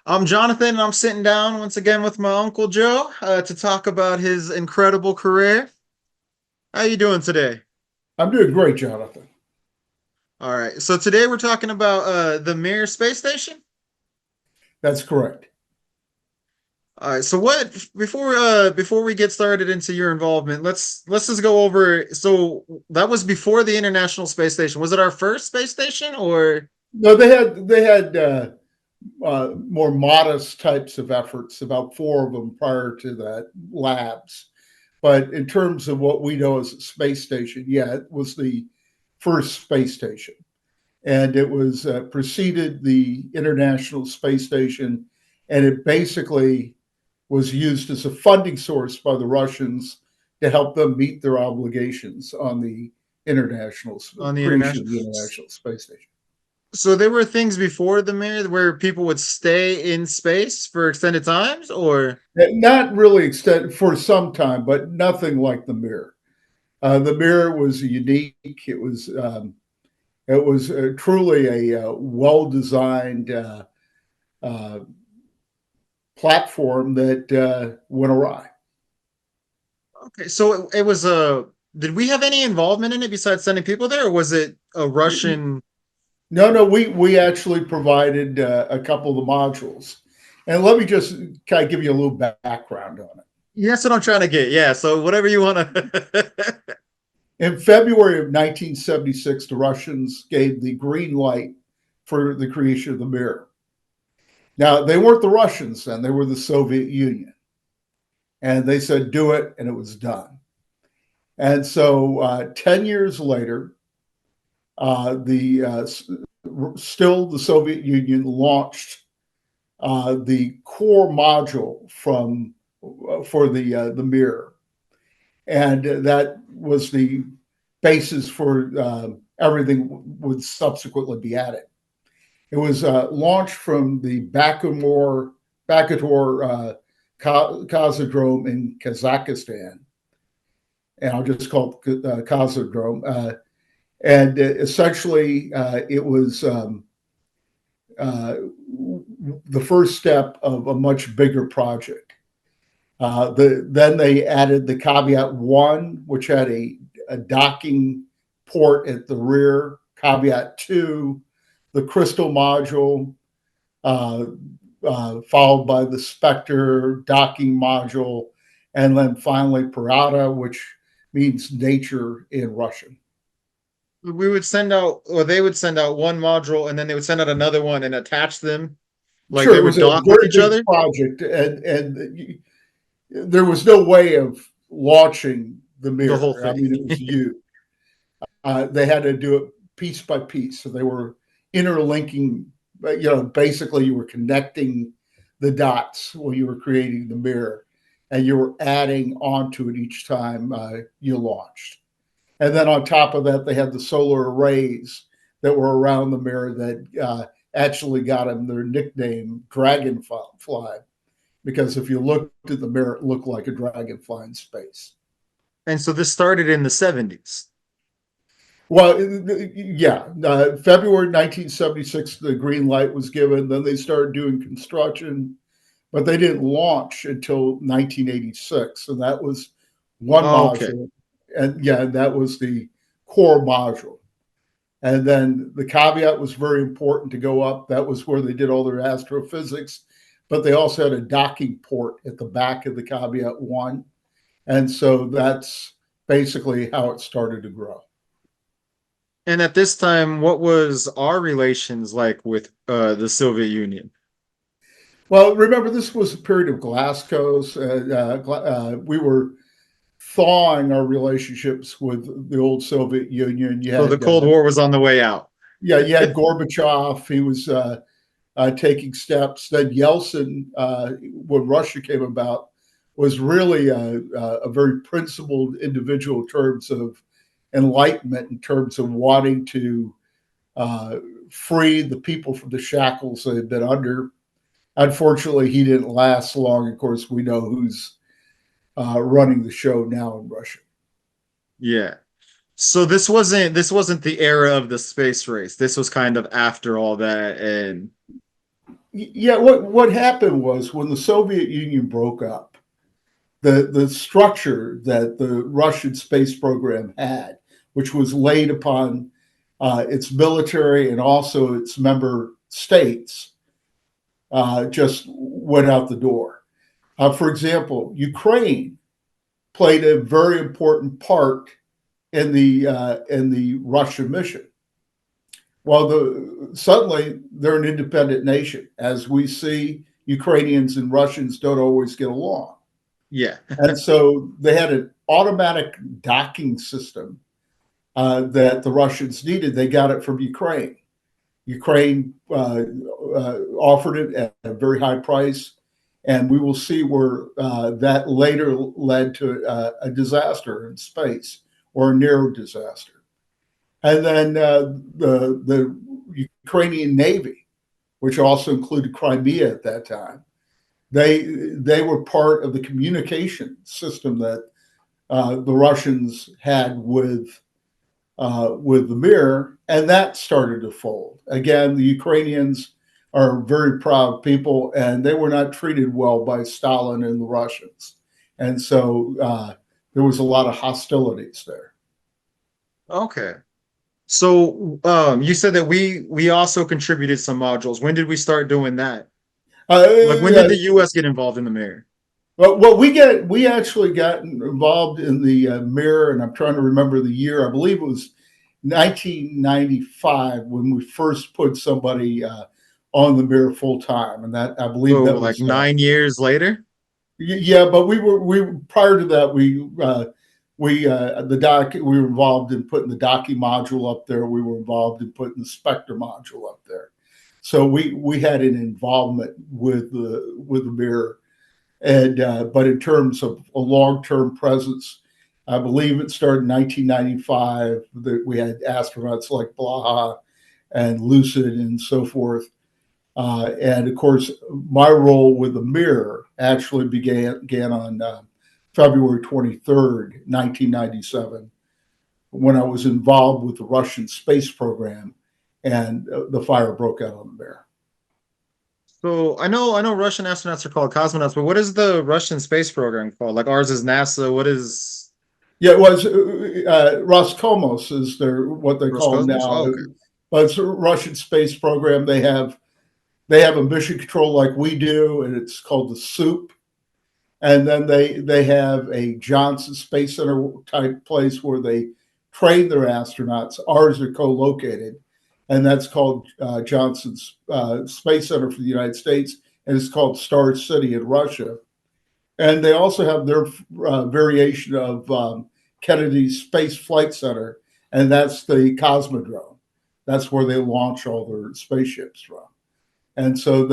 I'm Jonathan, and I'm sitting down once again with my Uncle Joe to talk about his incredible career. How you doing today? I'm doing great, Jonathan. All right, so today we're talking about the Mir Space Station. That's correct. All right, so what before we get started into your involvement, let's just go over. So that was before the International Space Station. Was it our first space station or? No, they had more modest types of efforts, about four of them prior to that, labs. But in terms of what we know as a space station, yeah, it was the first space station, and it was preceded the International Space Station, and it basically was used as a funding source by the Russians to help them meet their obligations on the international On the creation international. of the International Space Station. So there were things before the Mir where people would stay in space for extended times, or? Not really extended for some time, but nothing like the mirror. The mirror was unique. It was truly a well designed uh, platform that went awry. Okay, so it was a. Did we have any involvement in it besides sending people there, or was it a Russian? No, no, we actually provided a couple of the modules, and let me just kind of give you a little background on it. That's what I'm trying to get. Yeah, so whatever you want to. In February of 1976, the Russians gave the green light for the creation of the mirror. Now, they weren't the Russians then, they were the Soviet Union. And they said, do it, and it was done. And so 10 years later, still the Soviet Union launched the core module for the mirror, and that was the basis for everything would subsequently be added. It was launched from the Bakator Cosmodrome in Kazakhstan, and I'll just call it Cosmodrome. And essentially, it was uh, the first step of a much bigger project. Then they added the Caveat 1, which had a docking port at the rear, Caveat 2, the Crystal module, uh, followed by the Spectre docking module, and then finally Parada, which means nature in Russian. We would send out, or they would send out one module, and then they would send out another one and attach them, like Sure, they it was would a dock with very each big other. project, and there was no way of launching the The whole mirror. I thing. mean, it was huge. They had to do it piece by piece. So they were interlinking, basically you were connecting the dots when you were creating the mirror, and you were adding onto it each time you launched. And then on top of that, they had the solar arrays that were around the mirror that actually got them their nickname Dragonfly, because if you looked at the mirror, it looked like a dragonfly in space. And so this started in the 70s. Well, yeah, February 1976, the green light was given. Then they started doing construction, but they didn't launch until 1986, and that was one Okay. module. And yeah, that was the core module. And then the caveat was very important to go up. That was where they did all their astrophysics, but they also had a docking port at the back of the caveat one. And so that's basically how it started to grow. And at this time, what was our relations like with the Soviet Union? Well, remember, this was a period of Glasgow's. We were thawing our relationships with the old Soviet Union. So the Cold War was on the way out. Yeah, you had Gorbachev. He was taking steps. Then Yeltsin, when Russia came about, was really a very principled individual in terms of enlightenment, in terms of wanting to uh, free the people from the shackles they had been under. Unfortunately, he didn't last long. Of course, we know who's running the show now in Russia. Yeah. So this wasn't the era of the space race. This was kind of after all that, and Yeah, what happened was when the Soviet Union broke up, the structure that the Russian space program had, which was laid upon its military and also its member states, just went out the door. For example, Ukraine played a very important part in the Russian mission. Well, suddenly they're an independent nation. As we see, Ukrainians and Russians don't always get along. Yeah. And so they had an automatic docking system that the Russians needed. They got it from Ukraine. Ukraine offered it at a very high price. And we will see where that later led to a disaster in space or a near disaster. And then the Ukrainian Navy, which also included Crimea at that time, they were part of the communication system that the Russians had with the Mir, and that started to fold. Again, the Ukrainians are very proud people, and they were not treated well by Stalin and the Russians, and so there was a lot of hostilities there. Okay. So you said that we also contributed some modules. When did we start doing that? Like when did Uh, the US get involved in the mirror? well, we actually got involved in the Mir, and I'm trying to remember the year. I believe it was 1995 when we first put somebody on the Mir full time, and that I believe So that like was 9 years later? yeah. But we prior to that the doc we were involved in putting the docking module up there. We were involved in putting the Spectre module up there. So we had an involvement with the Mir. And but in terms of a long-term presence, I believe it started in 1995. That we had astronauts like Blaha and Lucid and so forth. And of course, my role with the Mir actually began on February 23rd, 1997, when I was involved with the Russian space program, and the fire broke out on the Mir. So I know Russian astronauts are called cosmonauts, but what is the Russian space program called? Like ours is NASA. What is Yeah, it was Roscosmos is their what they call them Roscosmos? now, Oh, okay. but it's a Russian space program. They have a mission control like we do, and it's called the SOUP. And then they have a Johnson Space Center type place where they train their astronauts. Ours are co-located, and that's called Johnson's Space Center for the United States, and it's called Star City in Russia. And they also have their variation of Kennedy Space Flight Center, and that's the Cosmodrome. That's where they launch all their spaceships from. And so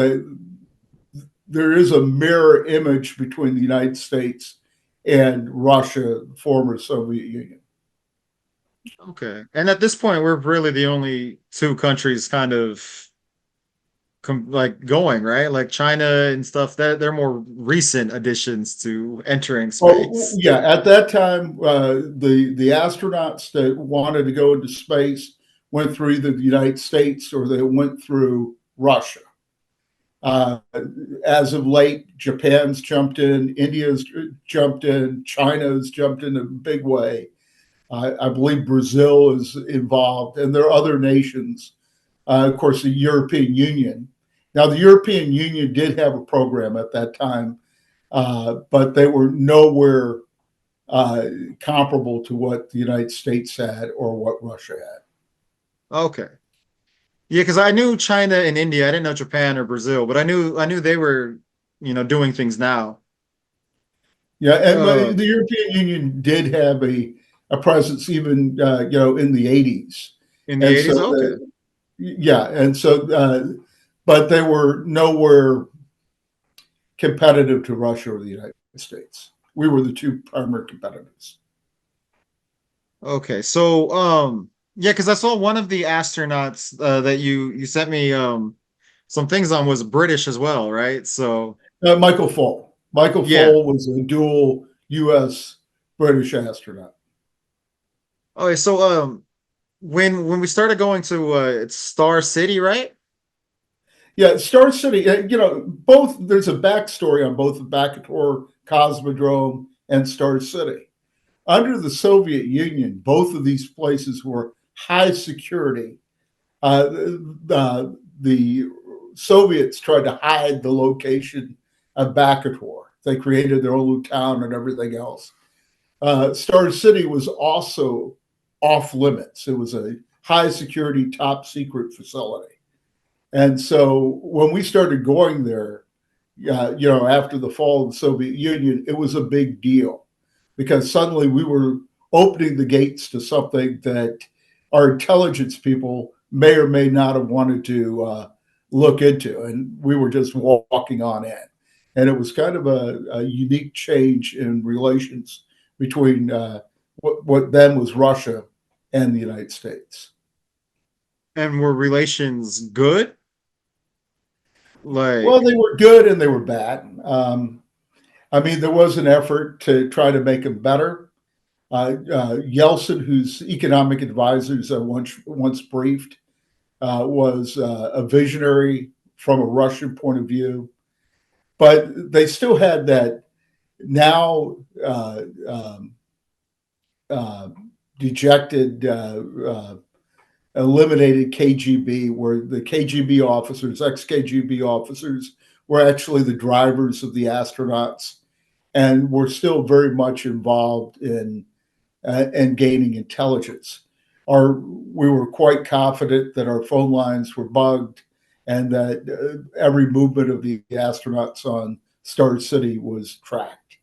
there is a mirror image between the United States and Russia, former Soviet Union. Okay. And at this point, we're really the only two countries kind of like going, right? Like China and stuff, that they're more recent additions to entering Oh space. yeah, at that time, the astronauts that wanted to go into space went through either the United States or they went through Russia. Uh, as of late, Japan's jumped in, India's jumped in, China's jumped in a big way. I believe Brazil is involved, and there are other nations. Of course, the European Union. Now, the European Union did have a program at that time, but they were nowhere uh, comparable to what the United States had or what Russia had. Okay. Yeah, because I knew China and India. I didn't know Japan or Brazil, but I knew they were, doing things now. Yeah, and Uh, the European Union did have a presence even in the 80s, in the and so 80s. Okay. yeah, and so but they were nowhere competitive to Russia or the United States. We were the two primary competitors. Okay. So, yeah, because I saw one of the astronauts that you sent me some things on was British as well, right? So, Michael Foale. Michael yeah. Foale was a dual U.S. British astronaut. Okay. So, when we started going to it's Star City, right? Yeah, Star City. Both. There's a backstory on both the Bakator Cosmodrome and Star City. Under the Soviet Union, both of these places were high security. The Soviets tried to hide the location of Bakator. They created their own little town and everything else. Star City was also off limits. It was a high security, top secret facility. And so when we started going there, after the fall of the Soviet Union, it was a big deal because suddenly we were opening the gates to something that our intelligence people may or may not have wanted to look into. And we were just walking on in. And it was kind of a unique change in relations between what then was Russia and the United States. And were relations good? Well, Like, they were good and they were bad. I mean, there was an effort to try to make them better. Yeltsin, whose economic advisors I once briefed, was a visionary from a Russian point of view, but they still had that now uh, dejected, eliminated KGB, where the KGB officers, ex KGB officers, were actually the drivers of the astronauts and were still very much involved in gaining intelligence. We were quite confident that our phone lines were bugged and that every movement of the astronauts on Star City was tracked.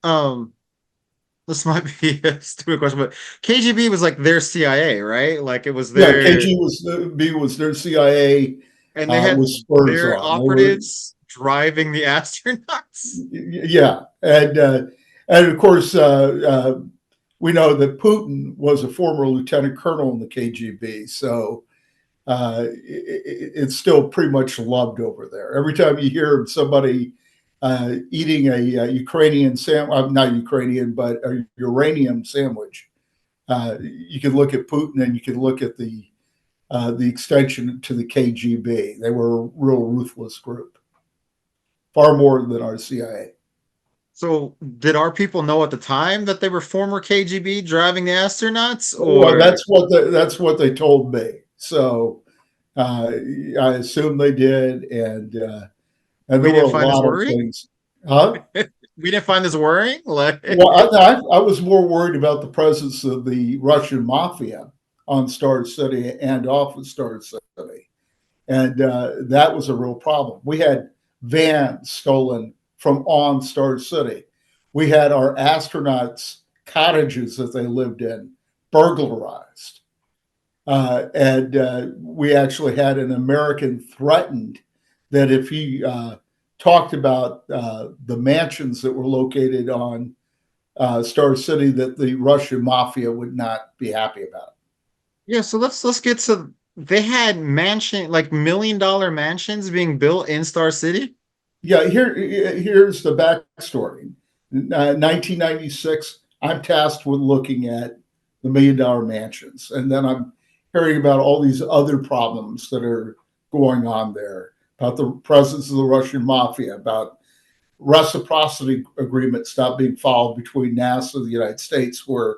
um, this might be a stupid question, but KGB was like their CIA, right? Like it was Yeah, their, KGB was their CIA and they had with spurs their on. They were, operatives driving the astronauts. yeah, and of course we know that Putin was a former lieutenant colonel in the KGB, so it's still pretty much loved over there. Every time you hear somebody eating a Ukrainian sandwich, not Ukrainian, but a uranium sandwich, you can look at Putin and you can look at the extension to the KGB. They were a real ruthless group, far more than our CIA. So did our people know at the time that they were former KGB driving the astronauts, Well, or that's what they told me. So uh, I assume they did, and we there were didn't a find this lot of worrying? things. Huh? We didn't find this worrying? Like, Well, I was more worried about the presence of the Russian mafia on Star City and off of Star City, and that was a real problem. We had vans stolen from on Star City. We had our astronauts' cottages that they lived in burglarized. And we actually had an American threatened that if he talked about the mansions that were located on Star City, that the Russian mafia would not be happy about. yeah, so let's get to, they had mansion, like $1 million mansions being built in Star City. Yeah, here's the backstory. 1996, I'm tasked with looking at the $1 million mansions, and then I'm hearing about all these other problems that are going on there, about the presence of the Russian mafia, about reciprocity agreements not being followed between NASA and the United States, where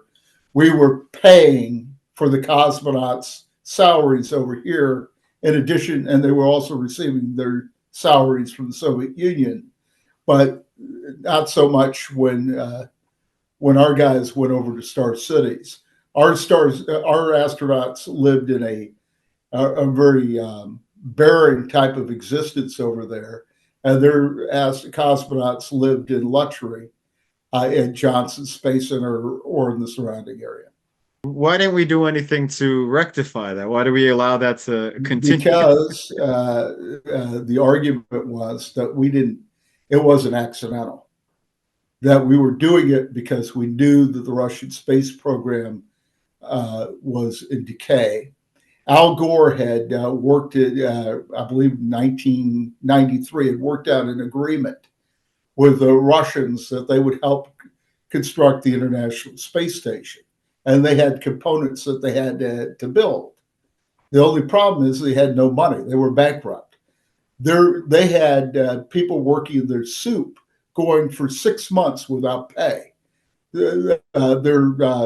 we were paying for the cosmonauts' salaries over here in addition, and they were also receiving their salaries from the Soviet Union, but not so much when our guys went over to Star Cities. Our astronauts lived in a very barren type of existence over there, and their cosmonauts lived in luxury at Johnson Space Center or in the surrounding area. Why didn't we do anything to rectify that? Why do we allow that to continue? Because the argument was that we didn't, it wasn't accidental, that we were doing it because we knew that the Russian space program was in decay. Al Gore had worked at, I believe, 1993, had worked out an agreement with the Russians that they would help construct the International Space Station. And they had components that they had to build. The only problem is they had no money. They were bankrupt. They had people working in their soup going for 6 months without pay. Their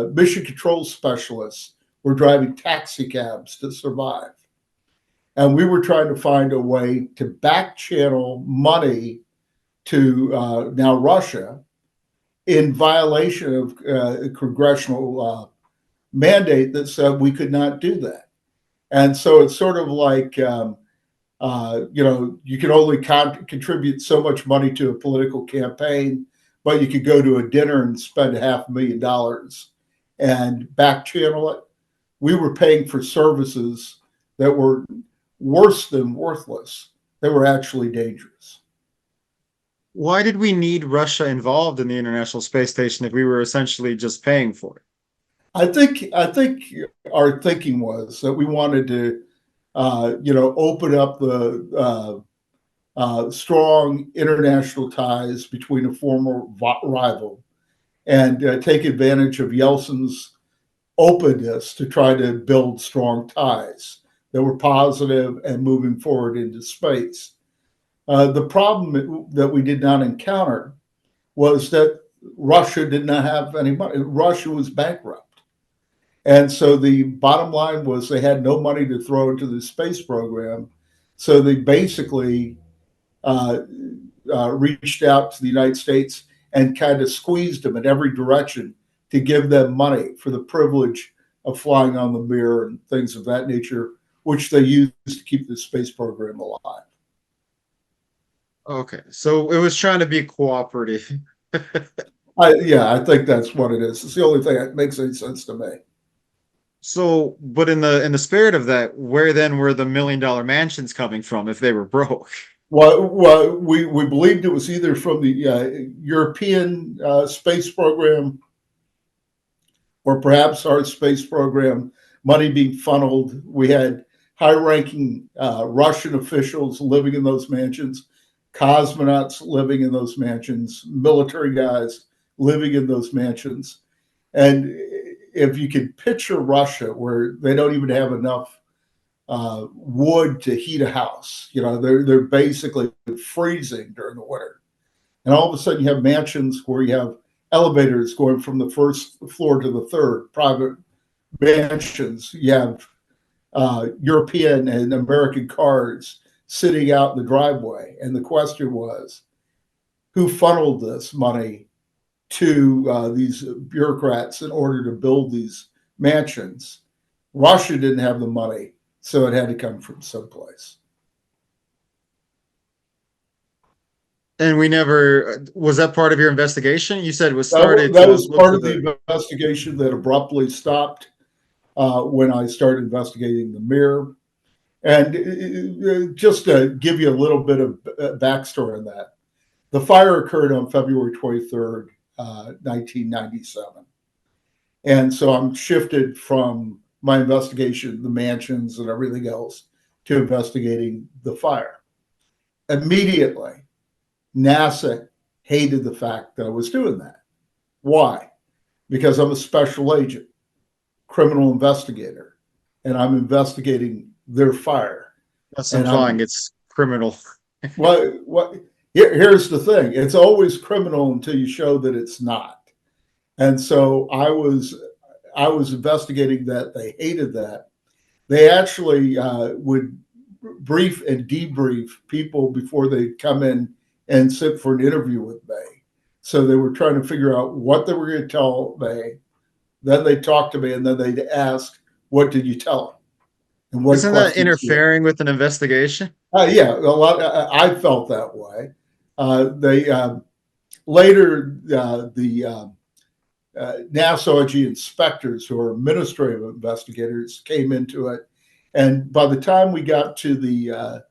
mission control specialists were driving taxi cabs to survive. And we were trying to find a way to back channel money to now Russia in violation of congressional mandate that said we could not do that. And so it's sort of like, you can only contribute so much money to a political campaign, but you could go to a dinner and spend $500,000 and back channel it. We were paying for services that were worse than worthless. They were actually dangerous. Why did we need Russia involved in the International Space Station if we were essentially just paying for it? I think our thinking was that we wanted to, open up the strong international ties between a former rival and take advantage of Yeltsin's openness to try to build strong ties that were positive and moving forward into space. The problem that we did not encounter was that Russia did not have any money. Russia was bankrupt. And so the bottom line was they had no money to throw into the space program. So they basically uh, reached out to the United States and kind of squeezed them in every direction to give them money for the privilege of flying on the Mir and things of that nature, which they used to keep the space program alive. Okay, so it was trying to be cooperative. Yeah, I think that's what it is. It's the only thing that makes any sense to me. So, but in the spirit of that, where then were the $1 million mansions coming from if they were broke? Well, we believed it was either from the European space program or perhaps our space program, money being funneled. We had high ranking Russian officials living in those mansions, cosmonauts living in those mansions, military guys living in those mansions. And if you could picture Russia, where they don't even have enough wood to heat a house, they're basically freezing during the winter. And all of a sudden, you have mansions where you have elevators going from the first floor to the third, private mansions. You have European and American cars sitting out in the driveway. And the question was, who funneled this money to these bureaucrats in order to build these mansions? Russia didn't have the money, so it had to come from someplace. And we never, was that part of your investigation? You said it was That, started that to was look part for of the investigation that abruptly stopped when I started investigating the Mir. And just to give you a little bit of backstory on that, the fire occurred on February 23rd, 1997. And so I'm shifted from my investigation, the mansions and everything else, to investigating the fire. Immediately, NASA hated the fact that I was doing that. Why? Because I'm a special agent, criminal investigator, and I'm investigating their fire. That's And implying I'm it's criminal. what here's the thing. It's always criminal until you show that it's not. And so I was investigating that. They hated that. They actually would brief and debrief people before they come in and sit for an interview with me. So they were trying to figure out what they were going to tell me. Then they talked to me, and then they'd ask, "What did you tell them? And what Isn't that questions do you have?" interfering with an investigation? Yeah, a lot. I felt that way. They later the NASA inspectors, who are administrative investigators, came into it, and by the time we got to the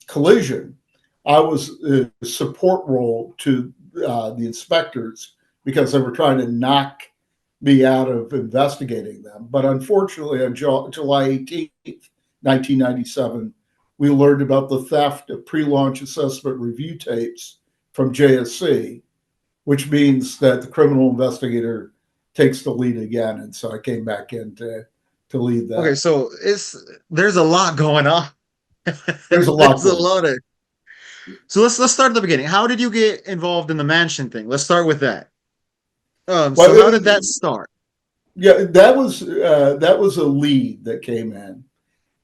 collision, I was a support role to the inspectors because they were trying to knock me out of investigating them. But unfortunately, on July 18th, 1997, we learned about the theft of pre-launch assessment review tapes from JSC, which means that the criminal investigator takes the lead again. And so I came back in to to lead Okay, that. so it's there's a lot going on. There's a lot There's a going lot on. of so let's start at the beginning. How did you get involved in the mansion thing? Let's start with that. Well, So how did that start? yeah, that was a lead that came in,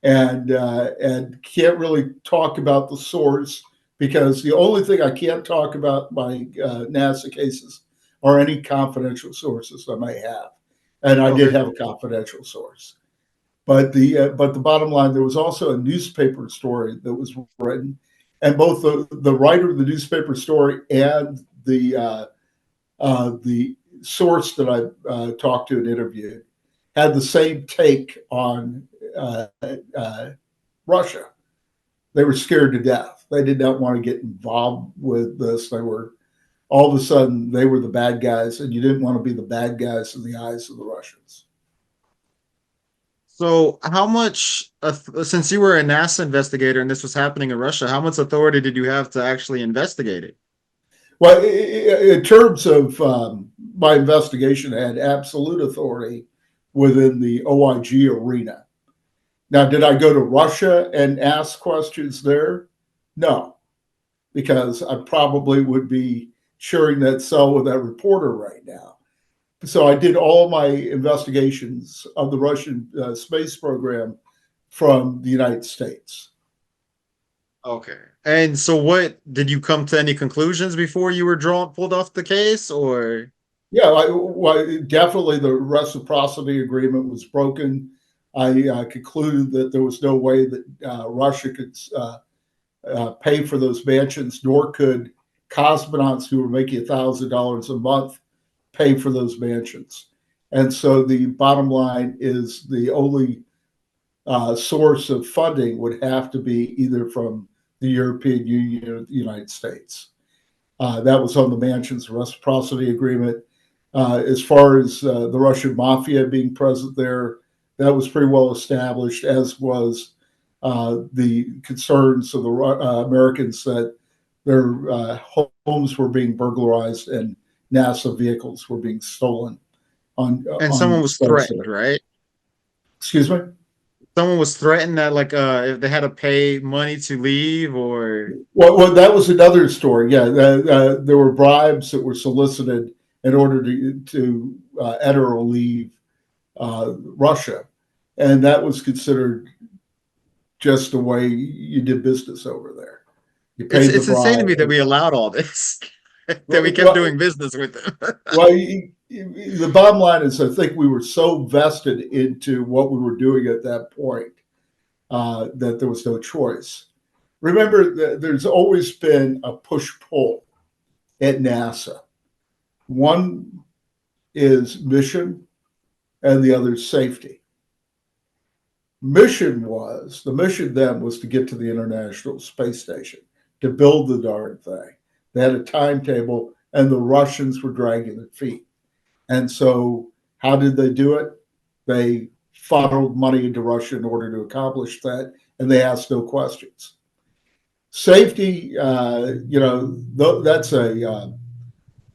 and can't really talk about the source because the only thing I can't talk about my NASA cases are any confidential sources I may have, and I did Okay. have a confidential source. But the bottom line, there was also a newspaper story that was written, and both the writer of the newspaper story and the source that I talked to and interviewed had the same take on Russia. They were scared to death. They did not want to get involved with this. They were all of a sudden they were the bad guys, and you didn't want to be the bad guys in the eyes of the Russians. So how much, since you were a NASA investigator and this was happening in Russia, how much authority did you have to actually investigate it? Well, in terms of my investigation, I had absolute authority within the OIG arena. Now, did I go to Russia and ask questions there? No, because I probably would be sharing that cell with that reporter right now. So I did all my investigations of the Russian space program from the United States. Okay. And so what did you come to any conclusions before you were drawn pulled off the case or Yeah, well, definitely the reciprocity agreement was broken. I concluded that there was no way that Russia could pay for those mansions, nor could cosmonauts who were making $1,000 a month pay for those mansions. And so the bottom line is the only source of funding would have to be either from the European Union or the United States. That was on the mansions reciprocity agreement. As far as the Russian mafia being present there, that was pretty well established, as was the concerns of the Americans that their homes were being burglarized and NASA vehicles were being stolen and someone on was sites threatened, there. right? Excuse me. Someone was threatened that like if they had to pay money to leave or Well, that was another story. Yeah, there were bribes that were solicited in order to enter or leave Russia, and that was considered just the way you did business over there. You paid the it's insane to bribe. me that we allowed all this. That we kept Well, doing business with them. well, the bottom line is, I think we were so vested into what we were doing at that point that there was no choice. Remember, there's always been a push pull at NASA. One is mission, and the other is safety. The mission then was to get to the International Space Station, to build the darn thing. They had a timetable, and the Russians were dragging their feet. And so, how did they do it? They funneled money into Russia in order to accomplish that, and they asked no questions. Safety, that's a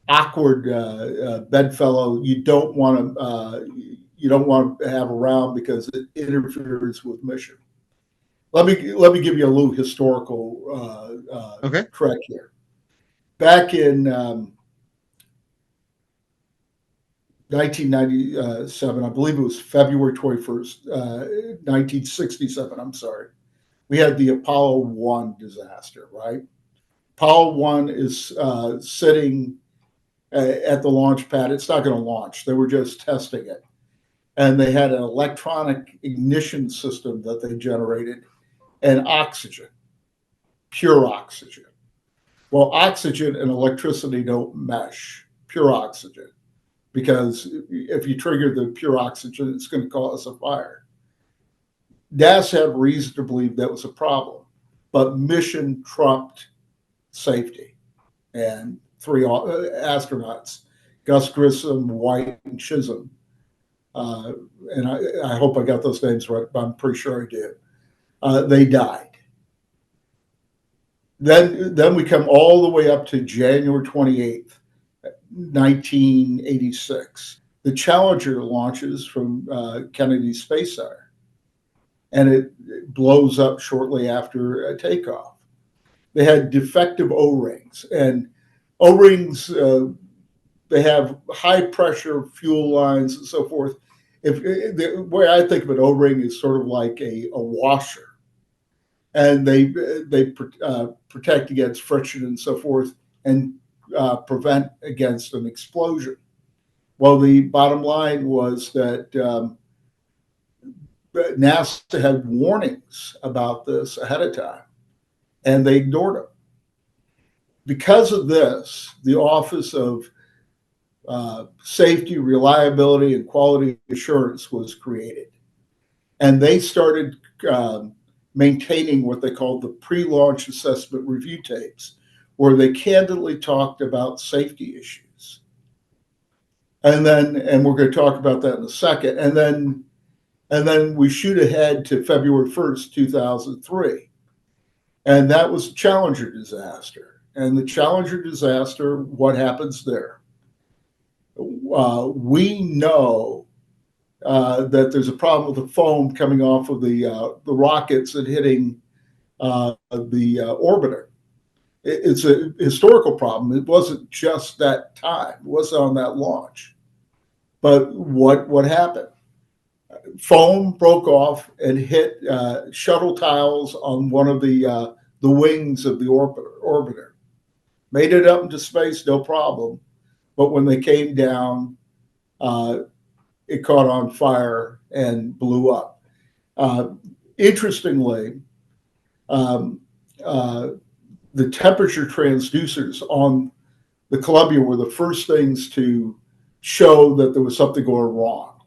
awkward bedfellow you don't want to have around because it interferes with mission. Let me give you a little historical Okay. trek here. Back in 1997, I believe it was February 21st, 1967. I'm sorry, we had the Apollo 1 disaster. Right, Apollo 1 is sitting at the launch pad. It's not going to launch. They were just testing it. And they had an electronic ignition system that they generated and oxygen, pure oxygen. Well, oxygen and electricity don't mesh, pure oxygen, because if you trigger the pure oxygen, it's going to cause a fire. NASA had reason to believe that was a problem, but mission trumped safety. And three astronauts, Gus Grissom, White, and Chisholm, uh, and I hope I got those names right, but I'm pretty sure I did. They died. Then we come all the way up to January 28th, 1986. the Challenger launches from Kennedy Space Center, and it blows up shortly after takeoff. They had defective O-rings, and O-rings they have high pressure fuel lines and so forth. If the way I think of an O-ring is sort of like a washer, and they protect against friction and so forth, and prevent against an explosion. Well, the bottom line was that NASA had warnings about this ahead of time, and they ignored them. Because of this, the Office of Safety, Reliability, and Quality Assurance was created. And they started maintaining what they called the pre-launch assessment review tapes, where they candidly talked about safety issues. And we're going to talk about that in a second. And then we shoot ahead to February 1st, 2003. And that was the Challenger disaster. And the Challenger disaster, what happens there? We know that there's a problem with the foam coming off of the rockets and hitting the orbiter. It's a historical problem. It wasn't just that time. It wasn't on that launch. But what happened? Foam broke off and hit shuttle tiles on one of the wings of the orbiter. Made it up into space, no problem. But when they came down, it caught on fire and blew up. Interestingly, the temperature transducers on the Columbia were the first things to show that there was something going wrong.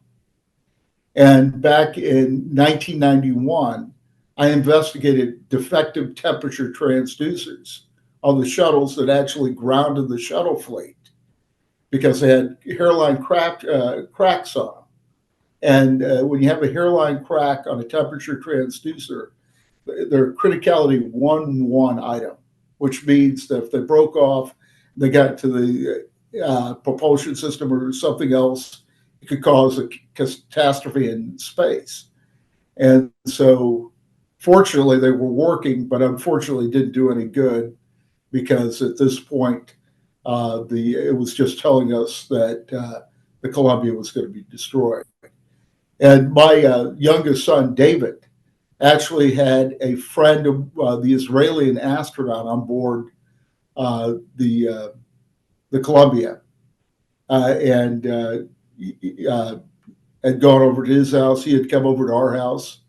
And back in 1991, I investigated defective temperature transducers on the shuttles that actually grounded the shuttle fleet because they had hairline cracks on them. And when you have a hairline crack on a temperature transducer, they're criticality 1-1 item, which means that if they broke off, they got to the propulsion system or something else, it could cause a catastrophe in space. And so fortunately they were working, but unfortunately didn't do any good because at this point, it was just telling us that the Columbia was going to be destroyed. And my youngest son, David, actually had a friend of the Israeli astronaut on board the Columbia, and had gone over to his house. He had come over to our house.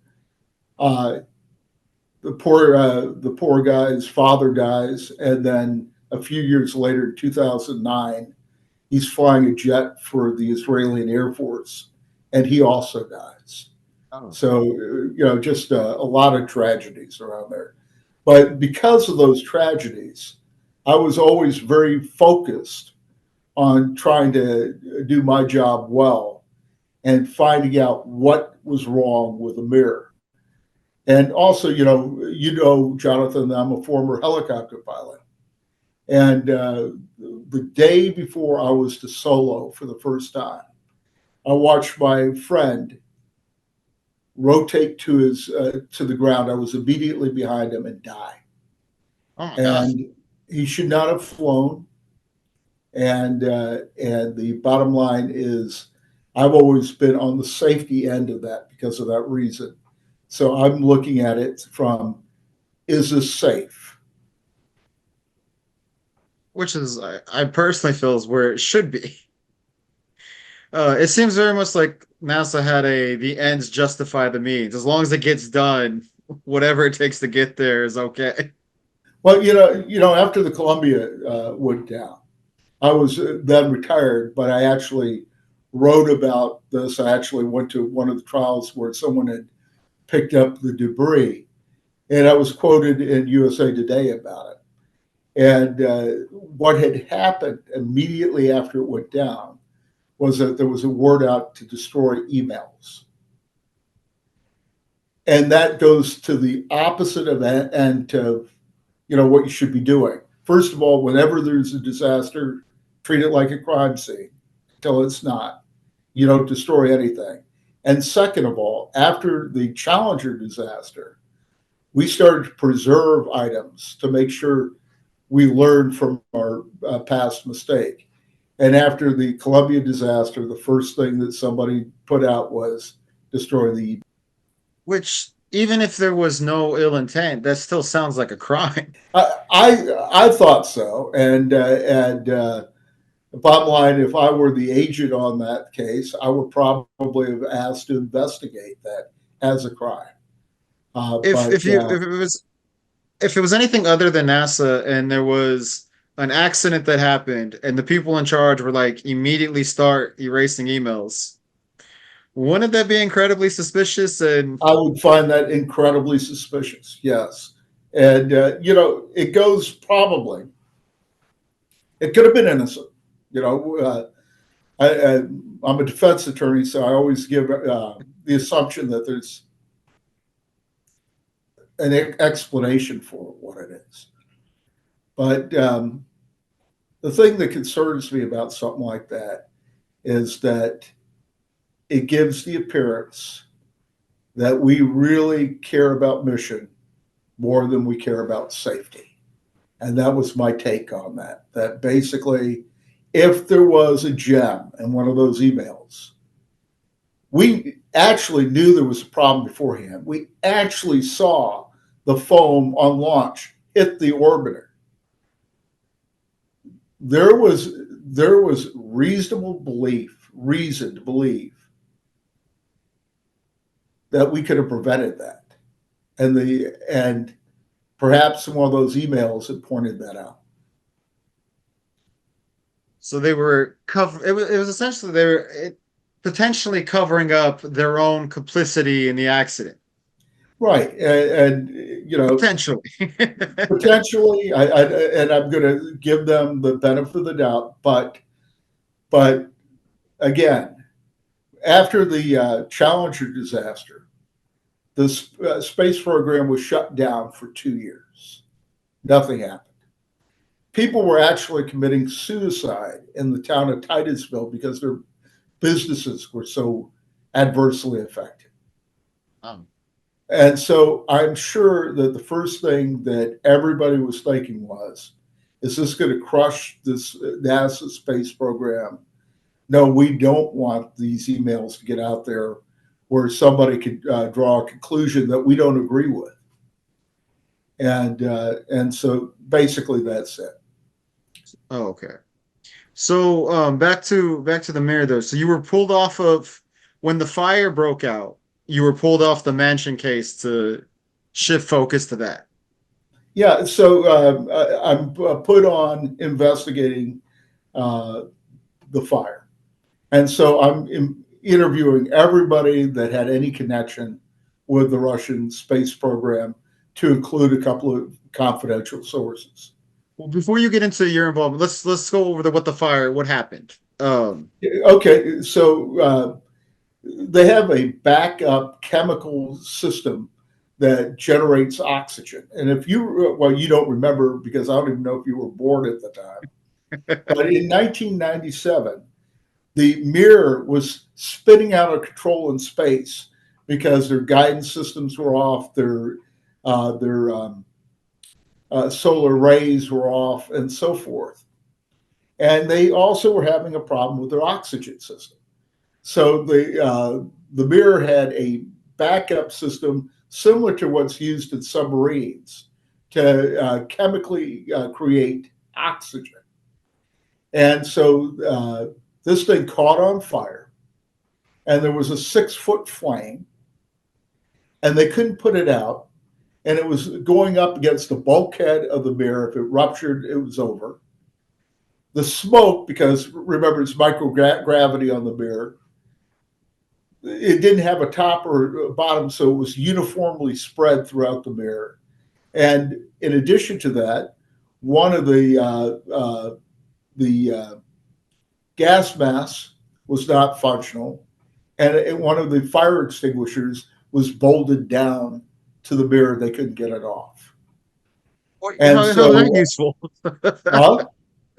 The poor guy's father dies, and then a few years later, in 2009, he's flying a jet for the Israeli Air Force, and he also dies. Oh. So, just a lot of tragedies around there. But because of those tragedies, I was always very focused on trying to do my job well and finding out what was wrong with the Mir. And also, Jonathan, I'm a former helicopter pilot. And the day before I was to solo for the first time, I watched my friend rotate to the ground. I was immediately behind him and die. Oh my gosh. And he should not have flown. And the bottom line is, I've always been on the safety end of that because of that reason. So I'm looking at it from, is this safe? Which is, I personally feel, is where it should be. It seems very much like NASA had the ends justify the means. As long as it gets done, whatever it takes to get there is okay. Well, after the Columbia went down, I was then retired, but I actually wrote about this. I actually went to one of the trials where someone had picked up the debris, and I was quoted in USA Today about it. And what had happened immediately after it went down was that there was a word out to destroy emails. And that goes to the opposite of that and to, what you should be doing. First of all, whenever there's a disaster, treat it like a crime scene until it's not. You don't destroy anything. And second of all, after the Challenger disaster, we started to preserve items to make sure we learned from our past mistake. And after the Columbia disaster, the first thing that somebody put out was destroy the. Which, even if there was no ill intent, that still sounds like a crime. I thought so, and bottom line, if I were the agent on that case, I would probably have asked to investigate that as a crime. If But if you if it was anything other than NASA and there was an accident that happened and the people in charge were like immediately start erasing emails, wouldn't that be incredibly suspicious? And I would find that incredibly suspicious. Yes, and it goes probably. It could have been innocent. You know, I'm a defense attorney, so I always give the assumption that there's an explanation for what it is. But the thing that concerns me about something like that is that it gives the appearance that we really care about mission more than we care about safety. And that was my take on that. That basically, if there was a gem in one of those emails, we actually knew there was a problem beforehand. We actually saw the foam on launch hit the orbiter. There was reason to believe that we could have prevented that, and perhaps one of those emails had pointed that out. so they were it was essentially they were potentially covering up their own complicity in the accident. Right, and Potentially. potentially, and I'm going to give them the benefit of the doubt, but again, after the Challenger disaster, the space program was shut down for 2 years. Nothing happened. People were actually committing suicide in the town of Titusville because their businesses were so adversely affected. um, And so I'm sure that the first thing that everybody was thinking was, is this going to crush this NASA space program? No, we don't want these emails to get out there where somebody could draw a conclusion that we don't agree with. And so basically that's it. oh, okay. So back to the mirror though. So you were pulled off of when the fire broke out, you were pulled off the mansion case to shift focus to that. Yeah, so I'm put on investigating uh, the fire. And so I'm interviewing everybody that had any connection with the Russian space program, to include a couple of confidential sources. Well, before you get into your involvement, let's go over what the fire, what happened. Okay, so they have a backup chemical system that generates oxygen. And if you, well, you don't remember because I don't even know if you were born at the time, but in 1997, the Mir was spinning out of control in space because their guidance systems were off, their solar rays were off, and so forth. And they also were having a problem with their oxygen system. So the Mir had a backup system similar to what's used in submarines to chemically create oxygen. And so this thing caught on fire, and there was a 6-foot flame, and they couldn't put it out. And it was going up against the bulkhead of the Mir. If it ruptured, it was over. The smoke, because remember it's microgravity on the Mir, it didn't have a top or a bottom, so it was uniformly spread throughout the Mir. And in addition to that, one of the gas masks was not functional, and one of the fire extinguishers was bolted down to the Mir. They couldn't get it off. And How is that so, useful? uh,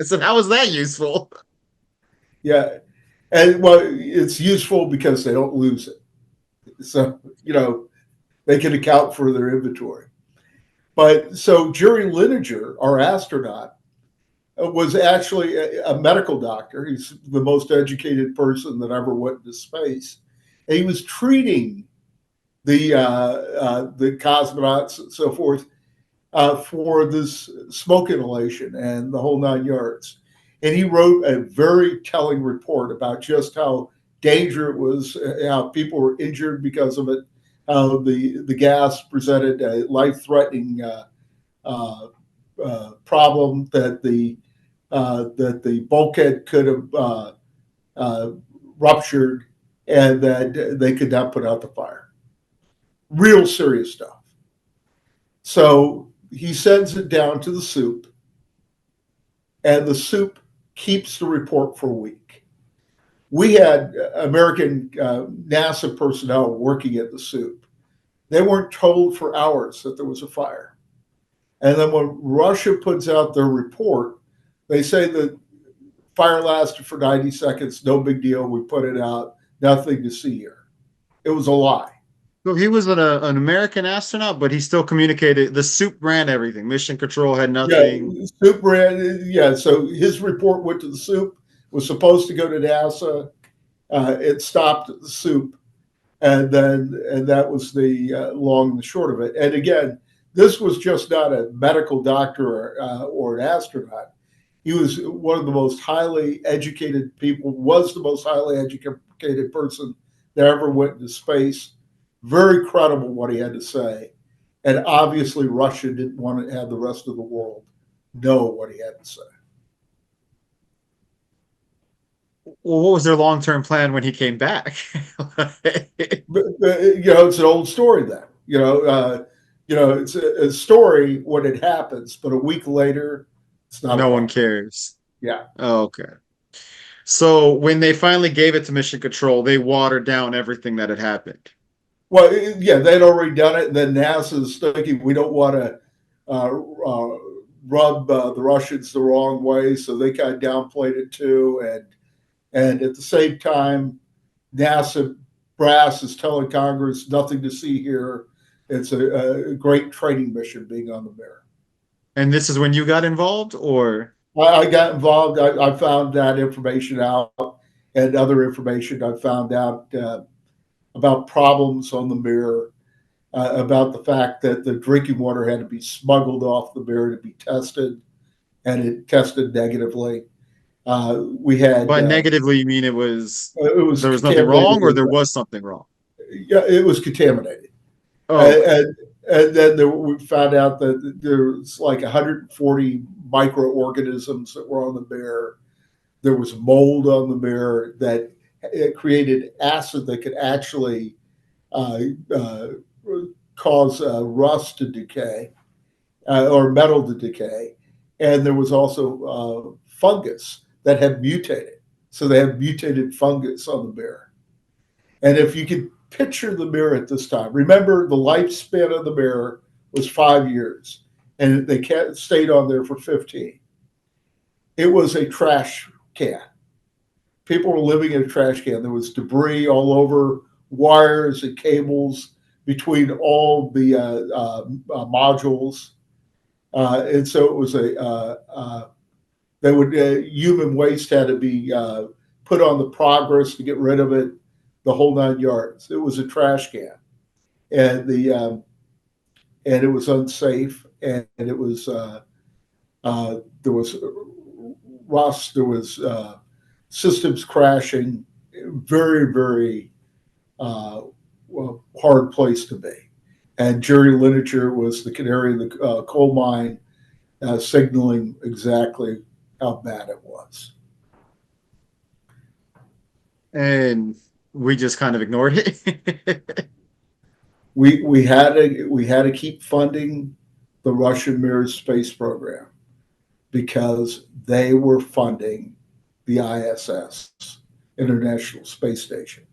I said, how is that useful? yeah. And well, it's useful because they don't lose it. So, they can account for their inventory. But so Jerry Lineker, our astronaut, was actually a medical doctor. He's the most educated person that ever went into space. And he was treating the cosmonauts and so forth for this smoke inhalation and the whole 9 yards. And he wrote a very telling report about just how dangerous it was, how people were injured because of it, how the gas presented a life-threatening uh, problem, that the bulkhead could have uh, ruptured, and that they could not put out the fire. Real serious stuff. So he sends it down to the soup, and the soup keeps the report for a week. We had American NASA personnel working at the soup. They weren't told for hours that there was a fire. And then when Russia puts out their report, they say the fire lasted for 90 seconds, no big deal. We put it out, nothing to see here. It was a lie. So he was an American astronaut, but he still communicated. The soup ran everything. Mission Control had Yeah, nothing. soup ran. Yeah, so his report went to the soup, was supposed to go to NASA. It stopped at the soup, and that was the long and the short of it. And again, this was just not a medical doctor or an astronaut. He was one of the most highly educated people, was the most highly educated person that ever went into space. Very credible what he had to say. And obviously, Russia didn't want to have the rest of the world know what he had to say. Well, what was their long-term plan when he came back? But it's an old story then. It's a story when it happens, but a week later, it's not a No one problem. cares. Yeah. Oh, okay. So when they finally gave it to Mission Control, they watered down everything that had happened. Well, yeah, they'd already done it, and then NASA's thinking we don't want to rub the Russians the wrong way, so they kind of downplayed it too. And at the same time, NASA brass is telling Congress nothing to see here. It's a great training mission being on the Mir. And this is when you got involved, or I got involved. I found that information out, and other information I found out about problems on the Mir, about the fact that the drinking water had to be smuggled off the Mir to be tested, and it tested negatively. We had by negatively you mean it was there was nothing contaminated. wrong, or there was something wrong? Yeah, it was contaminated, Oh, and okay. then we found out that there's like 140 microorganisms that were on the Mir. There was mold on the Mir that it created acid that could actually uh, uh, cause rust to decay, or metal to decay. And there was also fungus that had mutated. So they had mutated fungus on the Mir. And if you could picture the Mir at this time, remember the lifespan of the Mir was 5 years, and they stayed on there for 15. It was a trash can. People were living in a trash can. There was debris all over, wires and cables between all the modules. And so it was human waste had to be put on the Progress to get rid of it, the whole 9 yards. It was a trash can, and and it was unsafe, and it was there was rust, there was systems crashing, very very hard place to be. And Jerry Lineker was the canary in the coal mine, signaling exactly how bad it was. And we just kind of ignored it. We had to keep funding the Russian Mir space program because they were funding the ISS, International Space Station.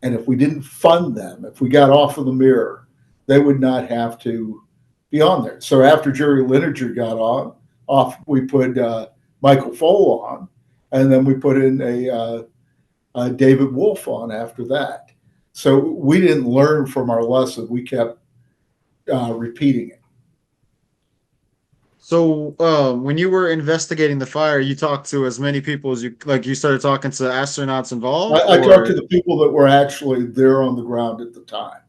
And if we didn't fund them, if we got off of the Mir, they would not have to be on there. So after Jerry Lineker got off, we put Michael Foale on, and then we put in David Wolf on after that. So we didn't learn from our lesson. We kept repeating it. So, when you were investigating the fire, you talked to as many people as you like. You started talking to astronauts involved, I talked to or the people that were actually there on the ground at the time.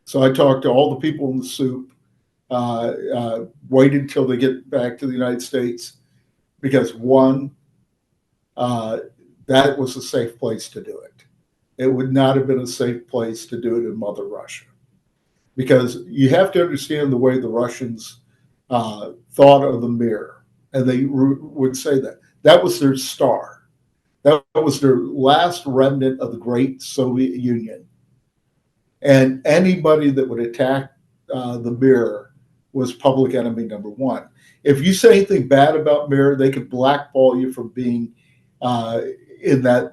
So I talked to all the people in the soup, waited until they get back to the United States because one, uh, that was a safe place to do it. It would not have been a safe place to do it in Mother Russia because you have to understand the way the Russians thought of the Mir, and they would say that that was their star. That was their last remnant of the great Soviet Union. And anybody that would attack the Mir was public enemy number one. If you say anything bad about Mir, they could blackball you from being uh, in that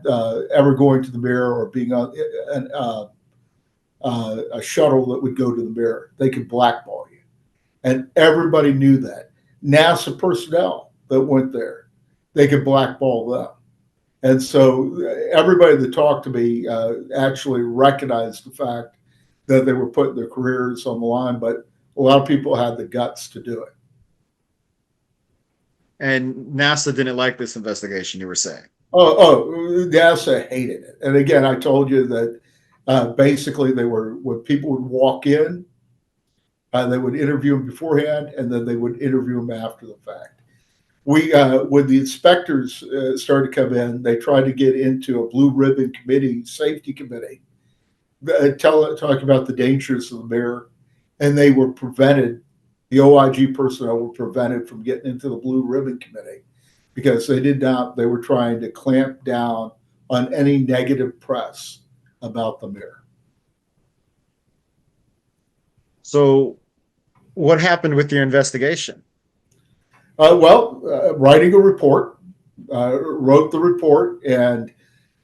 ever going to the Mir or being on a shuttle that would go to the Mir. They could blackball you, and everybody knew that. NASA personnel that went there, they could blackball them. And so everybody that talked to me actually recognized the fact that they were putting their careers on the line, but a lot of people had the guts to do it. and NASA didn't like this investigation, you were saying. NASA hated it. And again, I told you that basically they were when people would walk in, they would interview them beforehand, and then they would interview them after the fact. We when the inspectors started to come in, they tried to get into a blue ribbon committee, safety committee, talking about the dangers of the Mir, and they were prevented. The OIG personnel were prevented from getting into the blue ribbon committee because they did not. They were trying to clamp down on any negative press about the Mir. So, what happened with your investigation? Writing a report, wrote the report, and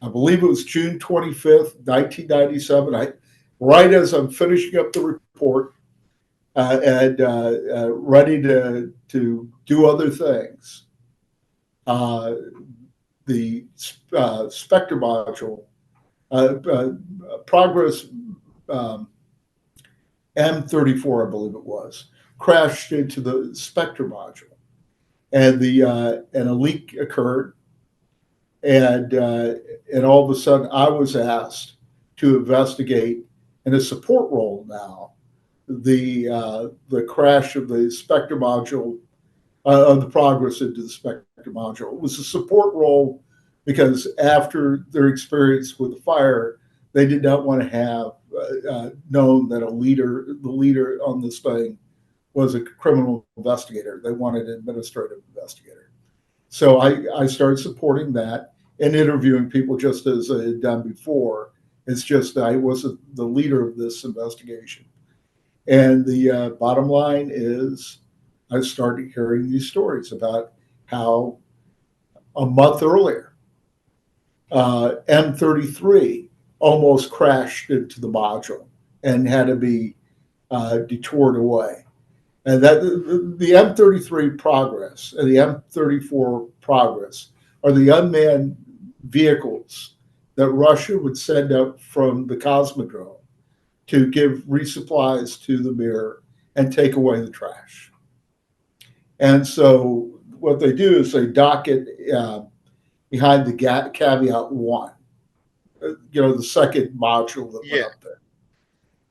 I believe it was June 25th, 1997. Right as I'm finishing up the report and ready to do other things, the Spectre module, Progress M34, I believe it was, crashed into the Spectre module, and a leak occurred, and all of a sudden I was asked to investigate in a support role now the crash of the Spectre module of the Progress into the Spectre module. It was a support role because after their experience with the fire, they did not want to have known that the leader on this thing was a criminal investigator. They wanted an administrative investigator. So I started supporting that and interviewing people just as I had done before. It's just that I wasn't the leader of this investigation. And the bottom line is I started hearing these stories about how a month earlier, M33 almost crashed into the module and had to be detoured away. And that the M33 Progress and the M34 Progress are the unmanned vehicles that Russia would send up from the Cosmodrome to give resupplies to the Mir and take away the trash. And so what they do is they dock it behind the caveat one, the second module that went Yeah. up there.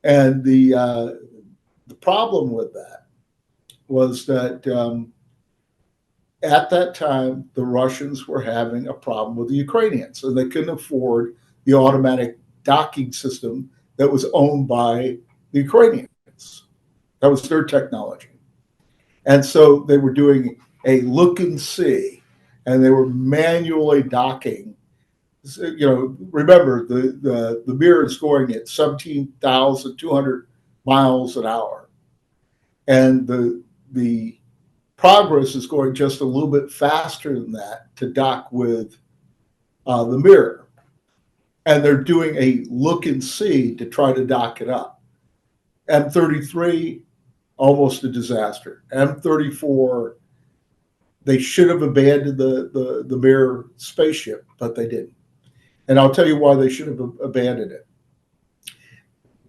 And the problem with that was that at that time, the Russians were having a problem with the Ukrainians, and they couldn't afford the automatic docking system that was owned by the Ukrainians. That was their technology. And so they were doing a look and see, and they were manually docking. Remember the Mir is going at 17,200 miles an hour, and the Progress is going just a little bit faster than that to dock with the Mir, and they're doing a look and see to try to dock it up. M33, almost a disaster. M34, they should have abandoned the Mir spaceship, but they didn't. And I'll tell you why they should have abandoned it.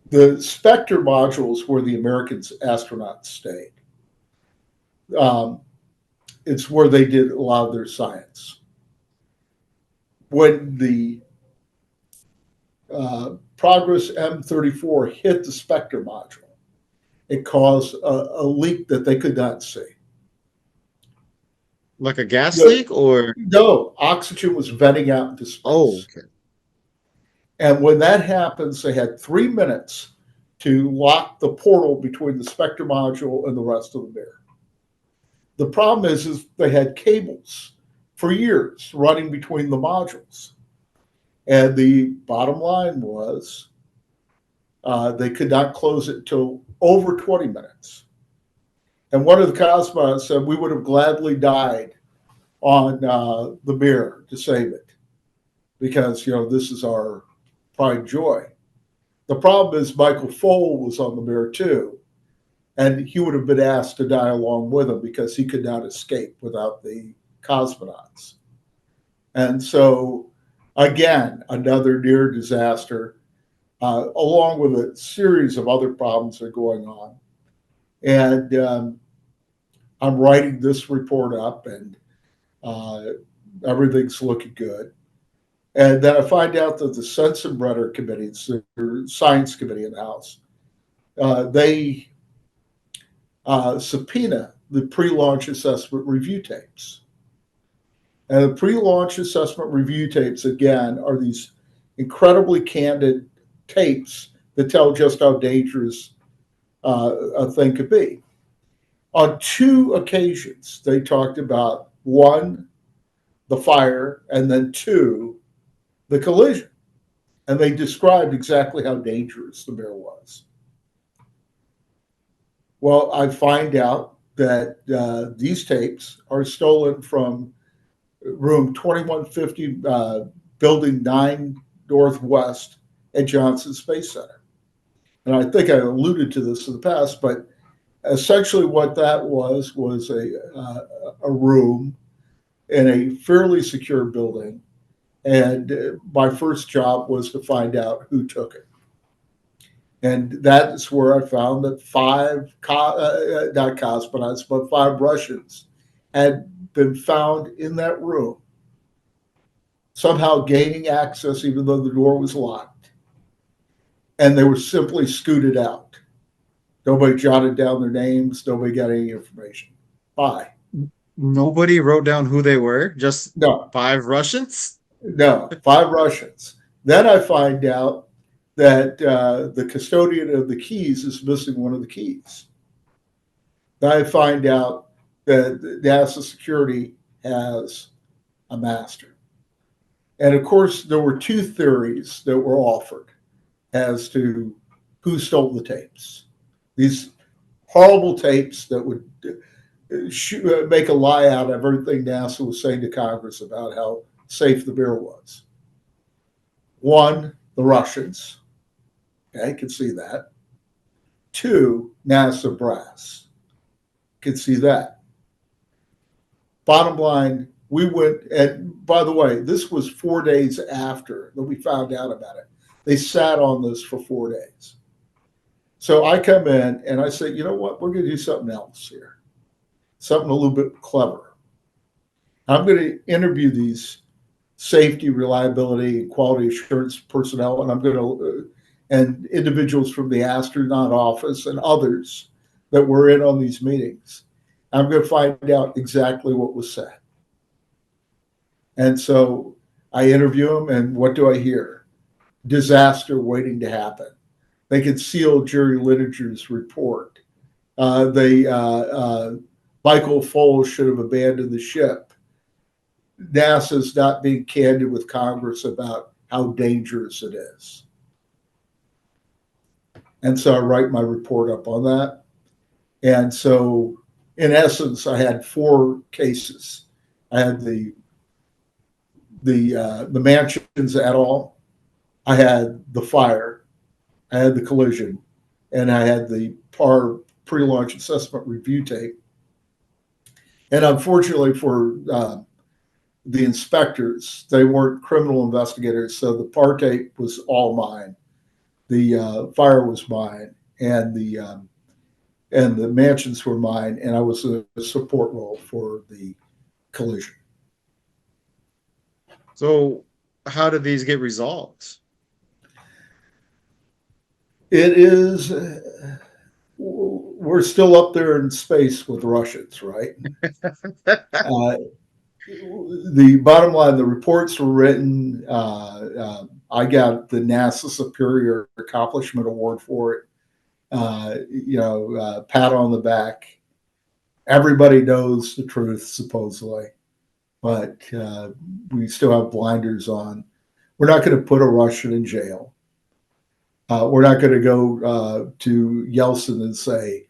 The Spectre modules where the American astronauts stayed. Um, it's where they did a lot of their science. When the Progress M34 hit the Spectre module, it caused a leak that they could not see. Like a gas leak or? No, oxygen was venting out into Oh, space. okay. And when that happens, they had 3 minutes to lock the portal between the Spectre module and the rest of the Mir. The problem is they had cables for years running between the modules. And the bottom line was they could not close it until over 20 minutes. And one of the cosmonauts said, we would have gladly died on the Mir to save it because, this is our pride and joy. The problem is Michael Foale was on the Mir too, and he would have been asked to die along with him because he could not escape without the cosmonauts. And so, again, another near disaster, along with a series of other problems that are going on. And I'm writing this report up, and everything's looking good. And then I find out that the Sensenbrenner committee, it's the science committee in the House, they subpoena the pre-launch assessment review tapes. And the pre-launch assessment review tapes, again, are these incredibly candid tapes that tell just how dangerous a thing could be. On 2 occasions, they talked about 1, the fire, and then 2, the collision. And they described exactly how dangerous the Mir was. Well, I find out that these tapes are stolen from room 2150, building 9 Northwest at Johnson Space Center. And I think I alluded to this in the past, but essentially what that was a room in a fairly secure building. And my first job was to find out who took it. And that's where I found that 5, not cosmonauts, but 5 Russians had been found in that room, somehow gaining access even though the door was locked. And they were simply scooted out. Nobody jotted down their names. Nobody got any information. Bye. Nobody wrote down who they were, just No, 5 Russians? no, 5 Russians. Then I find out that the custodian of the keys is missing one of the keys. Then I find out that NASA security has a master. And of course, there were 2 theories that were offered as to who stole the tapes. These horrible tapes that would make a lie out of everything NASA was saying to Congress about how safe the Mir was. 1, the Russians. Okay, can see that. 2, NASA brass. Can see that. Bottom line, we went, and by the way, this was 4 days after that we found out about it. They sat on this for 4 days. So I come in and I say, you know what, we're going to do something else here, something a little bit clever. I'm going to interview these safety, reliability, and quality assurance personnel, and I'm going to, and individuals from the astronaut office and others that were in on these meetings. I'm going to find out exactly what was said. And so I interview them, and what do I hear? Disaster waiting to happen. They could seal Jerry Lineger's report. Michael Foale should have abandoned the ship. NASA's not being candid with Congress about how dangerous it is. And so I write my report up on that. And so, in essence, I had 4 cases. I had the mansions at all. I had the fire. I had the collision, and I had the PAR pre-launch assessment review tape. And unfortunately for the inspectors, they weren't criminal investigators, so the par tape was all mine. The fire was mine, and the mansions were mine, and I was a support role for the collision. So how did these get resolved? It is. We're still up there in space with Russians, right? Uh, the bottom line, the reports were written. I got the NASA Superior Accomplishment Award for it. Pat on the back. Everybody knows the truth, supposedly, but we still have blinders on. We're not going to put a Russian in jail. We're not going to go to Yeltsin and say,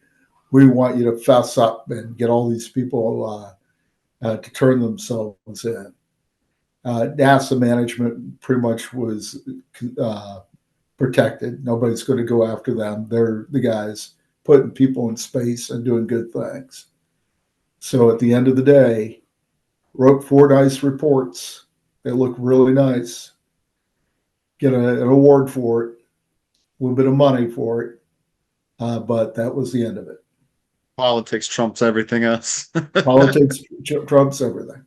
we want you to fess up and get all these people to turn themselves in. NASA management pretty much was protected. Nobody's going to go after them. They're the guys putting people in space and doing good things. So at the end of the day, wrote 4 nice reports. They look really nice. Get an award for it, a little bit of money for it, but that was the end of it. Politics trumps everything else. Politics trumps everything.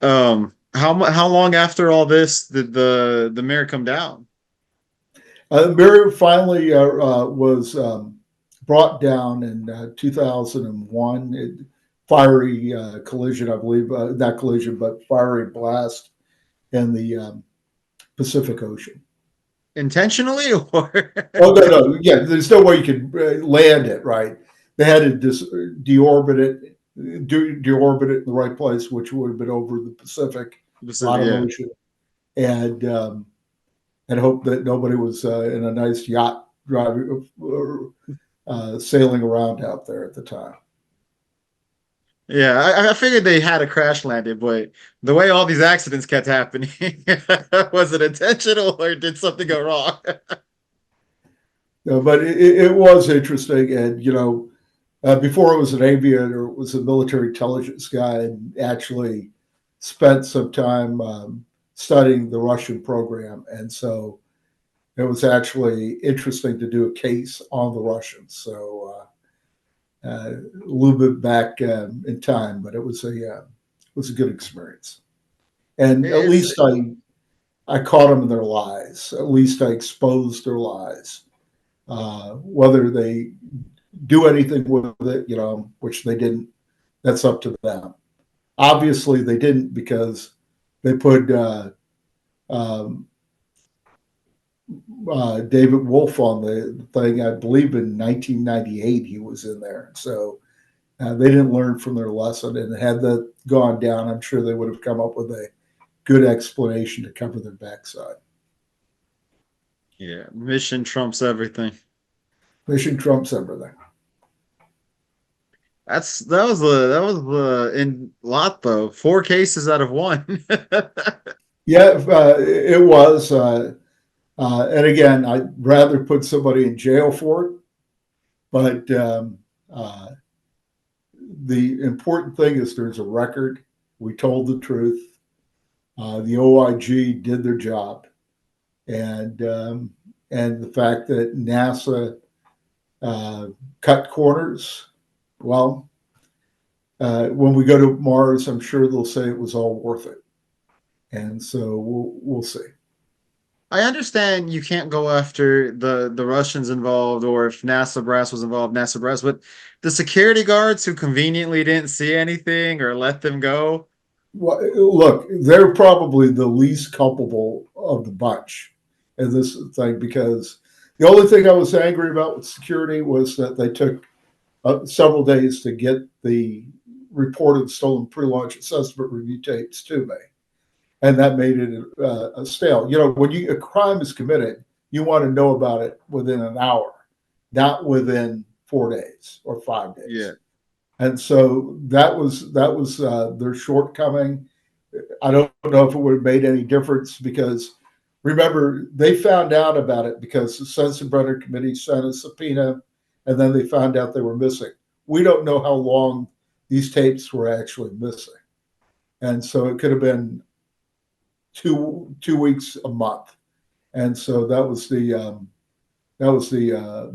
How long after all this did the mirror come down? Mir finally was brought down in 2001. Fiery collision, I believe, not collision, but fiery blast in the Pacific Ocean. Intentionally, or Oh no, yeah. There's no way you could land it right. They had to deorbit it, deorbit it in the right place, which would have been over the Pacific, a lot of yeah. ocean, and hope that nobody was in a nice yacht driving, sailing around out there at the time. Yeah, I figured they had a crash landing, but the way all these accidents kept happening, was it intentional or did something go wrong? No, but it was interesting, and before I was an aviator, was a military intelligence guy, and actually spent some time studying the Russian program, and so it was actually interesting to do a case on the Russians. So a little bit back in time, but it was a good experience, and at It's least I caught them in their lies. At least I exposed their lies. Whether they do anything with it, which they didn't, that's up to them. Obviously, they didn't because they put um, David Wolf on the thing. I believe in 1998 he was in there. So they didn't learn from their lesson. And had that gone down, I'm sure they would have come up with a good explanation to cover their backside. yeah, mission trumps everything. Mission trumps everything. That was in lot though. 4 cases out of 1. Yeah, it was. And again, I'd rather put somebody in jail for it. But the important thing is there's a record. We told the truth. The OIG did their job, and the fact that NASA cut corners. Well, when we go to Mars, I'm sure they'll say it was all worth it, and so we'll see. I understand you can't go after the Russians involved, or if NASA brass was involved, NASA brass, but the security guards who conveniently didn't see anything or let them go. Well, look, they're probably the least culpable of the bunch in this thing because the only thing I was angry about with security was that they took several days to get the reported stolen pre-launch assessment review tapes to me, and that made it a stale. When a crime is committed, you want to know about it within an hour, not within 4 days or 5 days. Yeah. And so that was their shortcoming. I don't know if it would have made any difference because remember they found out about it because the Sensenbrenner committee sent a subpoena, and then they found out they were missing. We don't know how long these tapes were actually missing. And so it could have been 2 weeks, a month. And so that was the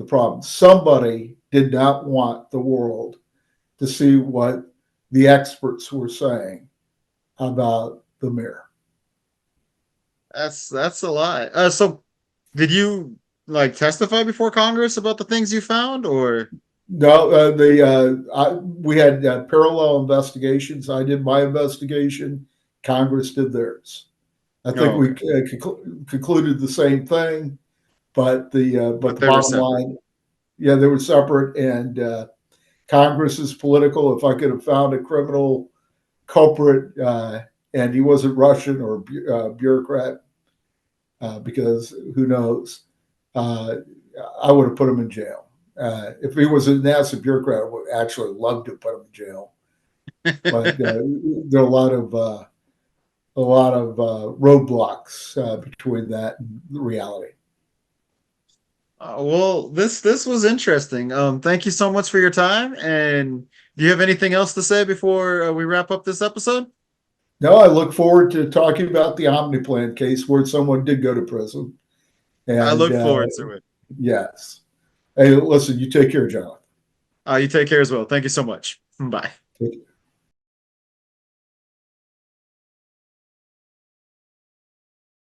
problem. Somebody did not want the world to see what the experts were saying about the Mir. That's a lot. So did you like testify before Congress about the things you found, or No, we had parallel investigations. I did my investigation. Congress did theirs. I think oh, we okay, concluded the same thing, but but the they were bottom separate. line, yeah, they were separate. And Congress is political. If I could have found a criminal culprit and he wasn't Russian or bureaucrat, because who knows, uh, I would have put him in jail. If he was a NASA bureaucrat, I would actually love to put him in jail. But there are a lot of roadblocks between that and the reality. Well, this was interesting. Thank you so much for your time. And do you have anything else to say before we wrap up this episode? No, I look forward to talking about the Omniplan case where someone did go to prison. I And look forward to it. yes. Hey, listen, you take care, John. You take care as well. Thank you so much. Bye. Take care.